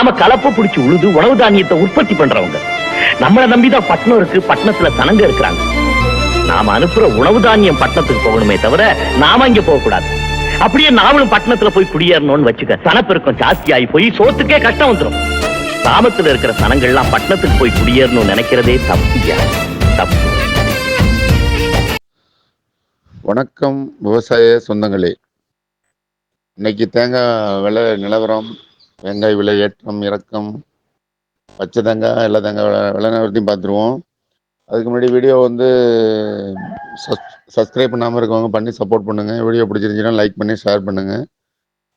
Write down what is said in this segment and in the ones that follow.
நாம கலப்ப பிடிச்சு உழுது உணவு தானியத்தை உற்பத்தி பண்றவங்க. நம்மளை நம்பிதான் பட்டணம் இருக்கு, பட்டணத்துல சனங்க இருக்கிறாங்க. நாம அனுப்புற உணவு தானியம் பட்டணத்துக்கு போகணுமே தவிர நாம இங்க போக கூடாது. அப்படியே நாமளும் பட்டணத்துல போய் குடியேறணும்னு வச்சுக்க, சனப்பெருக்கம் ஜாஸ்தி ஆகி போய் சோத்துக்கே கஷ்டம் வந்துடும். கிராமத்துல இருக்கிற சனங்கள்லாம் பட்டணத்துக்கு போய் குடியேறணும்னு நினைக்கிறதே தப்பு. வணக்கம் விவசாய சொந்தங்களே. இன்னைக்கு தேங்காய் விலை நிலவரம், வெங்காய விலை ஏற்றம் இறக்கம், பச்சை தேங்காய் எல்லா தேங்காய் விலை நிலவரத்தையும் பார்த்துருவோம். அதுக்கு முன்னாடி வீடியோ சப்ஸ்கிரைப் பண்ணாமல் இருக்கவங்க பண்ணி சப்போர்ட் பண்ணுங்கள். வீடியோ பிடிச்சிருந்துச்சுன்னா லைக் பண்ணி ஷேர் பண்ணுங்கள்.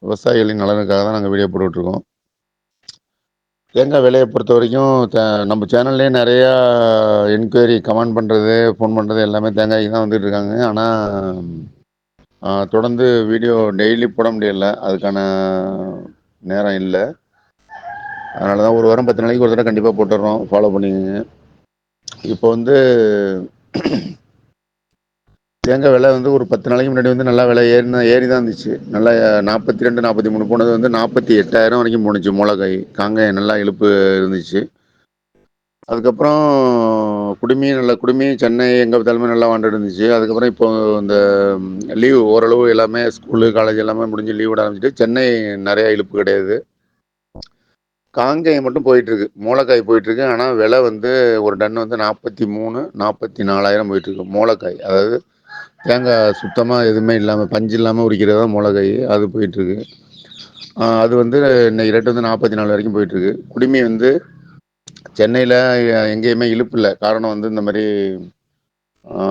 விவசாயிகளின் நலனுக்காக தான் நாங்கள் வீடியோ போட்டுட்ருக்கோம். தேங்காய் விலையை பொறுத்த வரைக்கும் நம்ம சேனல்லே நிறையா என்கொயரி, கமெண்ட் பண்ணுறது, ஃபோன் பண்ணுறது எல்லாமே தேங்காய்க்கு தான் வந்துட்டு இருக்காங்க. ஆனால் தொடர்ந்து வீடியோ டெய்லி போட முடியல, அதுக்கான நேரம் இல்லை. அதனால தான் ஒரு வாரம் 10 நாளைக்கு ஒரு தடவை கண்டிப்பாக போட்டுடுறோம், ஃபாலோ பண்ணிக்கோங்க. இப்போ தேங்காய் விலை ஒரு 10 நாளைக்கு முன்னாடி நல்லா விலை ஏறி தான் இருந்துச்சு. நல்லா 42, 43 போனது 48,000 வரைக்கும் போணுச்சு. மூளைக்காய் காங்காய் நல்லா இழுப்பு இருந்துச்சு. அதுக்கப்புறம் குடுமி சென்னை எங்கே பார்த்தாலுமே நல்லா வாண்டட் இருந்துச்சு. அதுக்கப்புறம் இப்போ இந்த லீவு ஓரளவு எல்லாமே ஸ்கூலு காலேஜ் எல்லாமே முடிஞ்சு லீவ் விட ஆரம்பிச்சிட்டு சென்னை நிறையா இழுப்பு கிடையாது. காங்காய் மட்டும் போயிட்டுருக்கு, மூளைக்காய் போயிட்டுருக்கு. ஆனால் விலை ஒரு டன் 43, 44,000 போயிட்டுருக்கு மூளைக்காய். அதாவது தேங்காய் சுத்தமாக எதுவுமே இல்லாமல் பஞ்சு இல்லாமல் உரிக்கிறதா மூளைக்காய், அது போயிட்டுருக்கு. அது இன்னைக்கு ரேட்டு 44 வரைக்கும் போயிட்டுருக்கு. குடுமி சென்னையில் எங்கேயுமே இழுப்பு இல்லை. காரணம் இந்த மாதிரி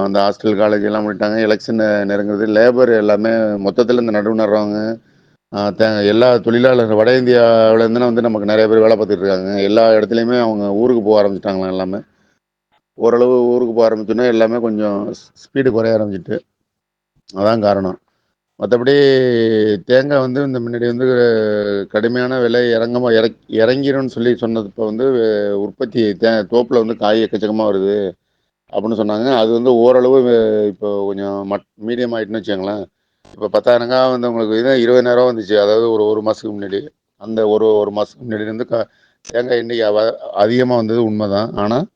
அந்த ஹாஸ்டல் காலேஜ் எல்லாம் பண்ணிட்டாங்க. எலெக்ஷன் நெருங்குறது, லேபர் எல்லாமே மொத்தத்தில் இந்த நடுவு நடுறவங்க, எல்லா தொழிலாளர்கள் வட இந்தியாவிலேருந்து நமக்கு நிறைய பேர் வேலை பார்த்துட்டு இருக்காங்க. எல்லா இடத்துலையுமே அவங்க ஊருக்கு போக ஆரம்பிச்சிட்டாங்களாம். எல்லாமே ஓரளவு ஊருக்கு போக ஆரம்பிச்சோன்னா எல்லாமே கொஞ்சம் ஸ்பீடு குறைய ஆரம்பிச்சிட்டு, அதான் காரணம். மற்றபடி தேங்காய் இந்த முன்னாடி கடுமையான விலை இறங்கிரும்னு சொல்லி சொன்னது. இப்போ உற்பத்தி தோப்பில் காய் எக்கச்சக்கமாக வருது அப்படின்னு சொன்னாங்க. அது ஓரளவு இப்போ கொஞ்சம் மீடியம் ஆகிட்டுன்னு வச்சுக்கோங்களேன். இப்போ 10,000 உங்களுக்கு 20,000 வந்துச்சு. அதாவது ஒரு மாதத்துக்கு முன்னாடி, அந்த ஒரு மாதத்துக்கு முன்னாடி தேங்காய் எண்ணிக்கை அதிகமாக வந்தது உண்மைதான். ஆனால்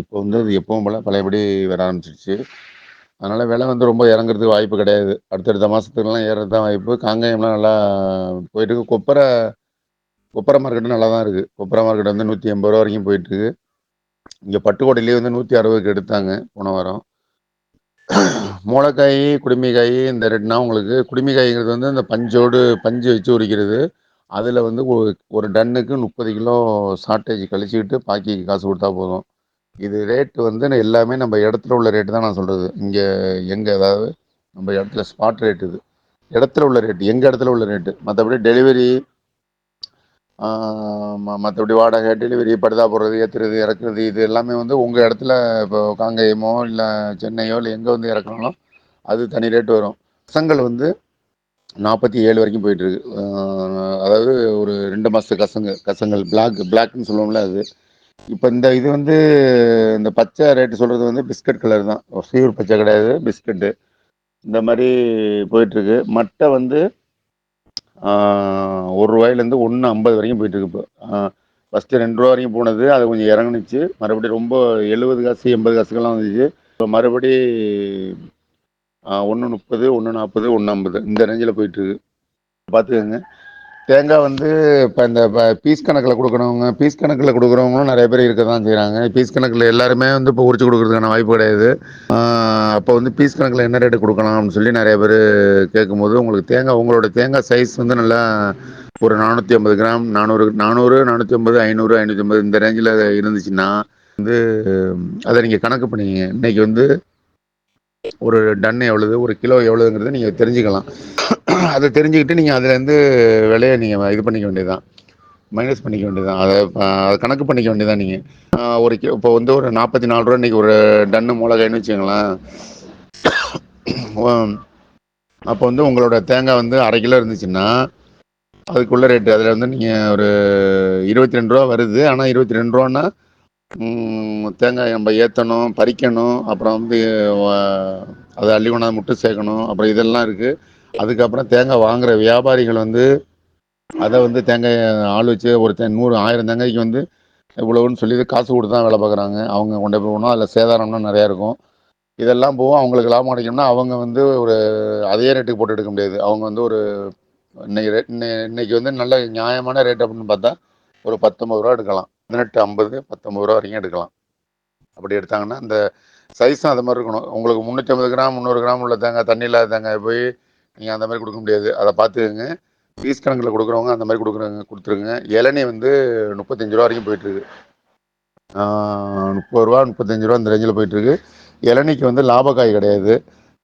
இப்போ அது எப்பவும் போல் பழையபடி வர ஆரம்பிச்சிருச்சு. அதனால் விலை ரொம்ப இறங்குறதுக்கு வாய்ப்பு கிடையாது. அடுத்தடுத்த மாதத்துக்குலாம் ஏறது தான் வாய்ப்பு. காங்காயம்லாம் நல்லா போயிட்டுருக்கு. கொப்பரை மார்க்கெட்டு நல்லா தான் இருக்குது. கொப்பரை மார்க்கெட் 180 ரூபா வரைக்கும் போயிட்டுருக்கு. இங்கே பட்டுக்கோட்டையிலேயே 160க்கு எடுத்தாங்க போன வாரம். மூளைக்காய், குடுமிக்காய் இந்த ரேட்னா உங்களுக்கு குடுமிக்காய்ங்கிறது இந்த பஞ்சு வச்சு உரிக்கிறது. அதில் ஒரு டன்னுக்கு 30 கிலோ ஷார்ட்டேஜ் கழிச்சுக்கிட்டு பாக்கிக்கு காசு கொடுத்தா போதும். இது ரேட்டு எல்லாமே நம்ம இடத்துல உள்ள ரேட்டு தான் நான் சொல்கிறது. அதாவது நம்ம இடத்துல ஸ்பாட் ரேட்டு, இது இடத்துல உள்ள ரேட்டு, எங்கள் இடத்துல உள்ள ரேட்டு. மற்றபடி டெலிவரி, மற்றபடி வாடகை, டெலிவரி, படுதா போடுறது, ஏற்றுறது, இறக்குறது, இது எல்லாமே உங்கள் இடத்துல இப்போ காங்கேயமோ இல்லை சென்னையோ இல்லை எங்கே இறக்கணும் அது தனி ரேட்டு வரும். கசங்கள் 47 வரைக்கும் போயிட்டுருக்கு. அதாவது ஒரு 2 மாதத்து கசங்கள் பிளாக்னு சொல்லுவோம்ல அது. இப்போ இது இந்த பச்சை ரேட்டு சொல்கிறது பிஸ்கட் கலர் தான், சீவர் பச்சை கிடையாது, பிஸ்கட்டு. இந்த மாதிரி போயிட்டுருக்கு. மட்டை 1 ரூபாயிலேருந்து 1.50 வரைக்கும் போயிட்டுருக்கு. இப்போ ஃபஸ்ட்டு 2 ரூபா வரைக்கும் போனது, அது கொஞ்சம் இறங்குனுச்சு. மறுபடியும் ரொம்ப 70 காசு 80 காசுக்கெல்லாம் வந்துச்சு. இப்போ மறுபடி 1.30, 1.40, 1.50 இந்த ரேஞ்சில் போயிட்டுருக்கு. பார்த்துக்கோங்க. தேங்காய் இப்போ இந்த பீஸ் கணக்கில் கொடுக்குறவங்களும் நிறைய பேர் இருக்க தான் செய்கிறாங்க. பீஸ் கணக்கில் எல்லாருமே இப்போ உரிச்சு கொடுக்குறதுக்கான வாய்ப்பு கிடையாது. அப்போ பீஸ் கணக்கில் என்ன ரேட்டு கொடுக்கலாம் அப்படின்னு சொல்லி நிறைய பேர் கேட்கும்போது, உங்களோட தேங்காய் சைஸ் நல்லா ஒரு 450 கிராம், 400, 450, 500, 550 இந்த ரேஞ்சில் இருந்துச்சுன்னா அதை நீங்கள் கணக்கு பண்ணிங்க. இன்னைக்கு ஒரு டன் எவ்வளவு, ஒரு கிலோ எவ்வளோங்கிறத நீங்கள் தெரிஞ்சுக்கலாம். அதை தெரிஞ்சுக்கிட்டு நீங்கள் அதுலேருந்து விலையை நீங்கள் இது பண்ணிக்க வேண்டியதுதான், மைனஸ் பண்ணிக்க வேண்டியதுதான். அதை கணக்கு பண்ணிக்க வேண்டியதான். நீங்கள் இப்போ ஒரு 44 ரூபா இன்றைக்கி ஒரு டன்னு மூளைக்காய்னு வச்சுங்களேன். அப்போ உங்களோட தேங்காய் 1/2 கிலோ இருந்துச்சுன்னா அதுக்குள்ள ரேட்டு அதில் நீங்கள் ஒரு 22 ரூபா வருது. ஆனால் 22 ரூபான்னா தேங்காய் நம்ம ஏற்றணும், பறிக்கணும், அப்புறம் அதை அள்ளி கொண்டாந்து முட்டு சேர்க்கணும், அப்புறம் இதெல்லாம் இருக்குது. அதுக்கப்புறம் தேங்காய் வாங்குகிற வியாபாரிகள் அதை வந்து தேங்காய் ஆள் வச்சு ஒரு 100 1000 தேங்காய்க்கு வந்து இவ்வளவுன்னு சொல்லி காசு கொடுத்து தான் வேலை பார்க்குறாங்க. அவங்க கொண்டு போய் போகணும். அதில் சேதாரம்லாம் நிறையா இருக்கும். இதெல்லாம் போக அவங்களுக்கு லாபம் கிடைக்கணும்னா அவங்க வந்து ஒரு அதே ரேட்டுக்கு போட்டு எடுக்க முடியாது. அவங்க வந்து ஒரு இன்னைக்கு வந்து நல்ல நியாயமான ரேட் அப்படின்னு பார்த்தா ஒரு ரூ. 19 எடுக்கலாம். 18, 50, 19 வரைக்கும் எடுக்கலாம். அப்படி எடுத்தாங்கன்னா இந்த சைஸும் அது மாதிரி இருக்கணும். உங்களுக்கு 350 கிராம் 300 கிராம் உள்ள தேங்காய், தண்ணி இல்லாத தேங்காய் போய் நீங்கள் அந்த மாதிரி கொடுக்க முடியாது. அதை பார்த்துக்கங்க. பீஸ் கணக்கில் கொடுக்குறவங்க அந்த மாதிரி கொடுத்துருங்க. இளநீ வந்து ரூ. 35 வரைக்கும் போயிட்டுருக்கு. ரூ. 30, ரூ. 35 இந்த ரேஞ்சில் போயிட்டுருக்கு. இளநிக்கு வந்து லாபக்காய் கிடையாது.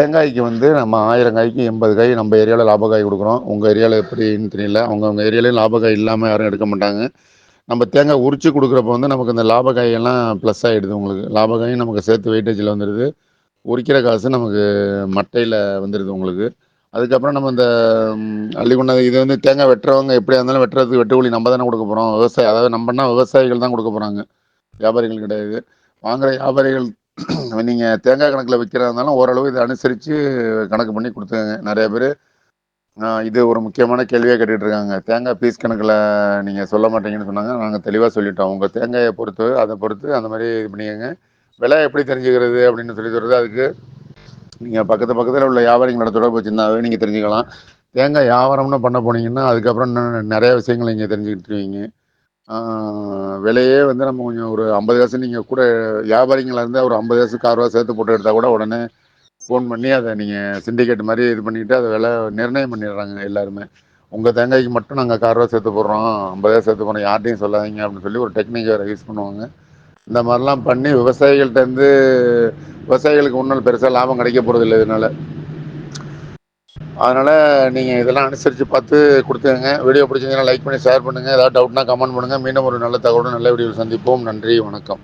தேங்காய்க்கு வந்து நம்ம 1000 காய்க்கு 80 காய் நம்ம ஏரியாவில் லாபக்காய் கொடுக்குறோம். உங்கள் ஏரியாவில் எப்படின்னு தெரியல. அவங்க ஏரியாலையும் லாபக்காய் இல்லாமல் யாரும் எடுக்க மாட்டாங்க. நம்ம தேங்காய் உரிச்சு கொடுக்குறப்ப வந்து நமக்கு இந்த லாபக்காயெல்லாம் ப்ளஸ் ஆகிடுது. உங்களுக்கு லாபக்காயும் நமக்கு சேர்த்து வெயிட்டேஜில் வந்துடுது. உரிக்கிற காசு நமக்கு மட்டையில் வந்துடுது உங்களுக்கு. அதுக்கப்புறம் நம்ம இந்த அள்ளி கொண்டாந்து இது வந்து தேங்காய் வெட்டுறவங்க எப்படியா இருந்தாலும் வெட்டுறதுக்கு வெட்டு கூலி நம்ம தானே கொடுக்க போகிறோம். அதாவது நம்மனா விவசாயிகள் தான் கொடுக்க போகிறாங்க, வியாபாரிகள் கிடையாது. வாங்குகிற வியாபாரிகள் நீங்கள் தேங்காய் கணக்கில் விற்கிறதா இருந்தாலும் ஓரளவு இதை அனுசரித்து கணக்கு பண்ணி கொடுத்துங்க. நிறைய பேர் இது ஒரு முக்கியமான கேள்வியாக கேட்டுட்டு இருக்காங்க. தேங்காய் பீஸ் கணக்கில் நீங்கள் சொல்ல மாட்டீங்கன்னு சொன்னாங்க. நாங்கள் தெளிவாக சொல்லிட்டோம். உங்கள் தேங்காயை பொறுத்து அதை பொறுத்து அந்த மாதிரி இது பண்ணிக்கோங்க. விலை எப்படி தெரிஞ்சுக்கிறது அப்படின்னு சொல்லி சொல்கிறது, அதுக்கு நீங்கள் பக்கத்தில் உள்ள வியாபாரிகளோட தொடர்பு வச்சுருந்தாவே நீங்கள் தெரிஞ்சுக்கலாம். தேங்காய் வியாபாரம்னு பண்ண போனீங்கன்னா அதுக்கப்புறம் இன்னும் நிறைய விஷயங்கள் நீங்கள் தெரிஞ்சுக்கிட்டுருவீங்க. விலையே வந்து நம்ம கொஞ்சம் ஒரு 50 காசு நீங்கள் கூட வியாபாரிங்களாக இருந்தால் ஒரு 50 காசு கார் ரூபா சேர்த்து போட்டு எடுத்தால் கூட உடனே ஃபோன் பண்ணி அதை நீங்கள் சிண்டிகேட் மாதிரி இது பண்ணிவிட்டு அதை விலை நிர்ணயம் பண்ணிடுறாங்க எல்லாருமே. உங்கள் தேங்காய்க்கு மட்டும் நாங்கள் கார் ரூபா சேர்த்து போடுறோம், 50 காசு சேர்த்து போடுறோம், யார்ட்டையும் சொல்லாதீங்க அப்படின்னு சொல்லி ஒரு டெக்னிக் வேறு யூஸ் பண்ணுவாங்க. இந்த மாதிரிலாம் பண்ணி விவசாயிகளுக்கு ஒன்றும் பெருசாக லாபம் கிடைக்க போகிறது இல்லை இதனால். அதனால் நீங்கள் இதெல்லாம் அனுசரித்து பார்த்து கொடுத்துக்கங்க. வீடியோ பிடிச்சிருந்தீங்கன்னா லைக் பண்ணி ஷேர் பண்ணுங்கள். ஏதாவது டவுட்னா கமெண்ட் பண்ணுங்கள். மீண்டும் ஒரு நல்ல தகவலும் நல்ல வீடியோவில் சந்திப்போம். நன்றி, வணக்கம்.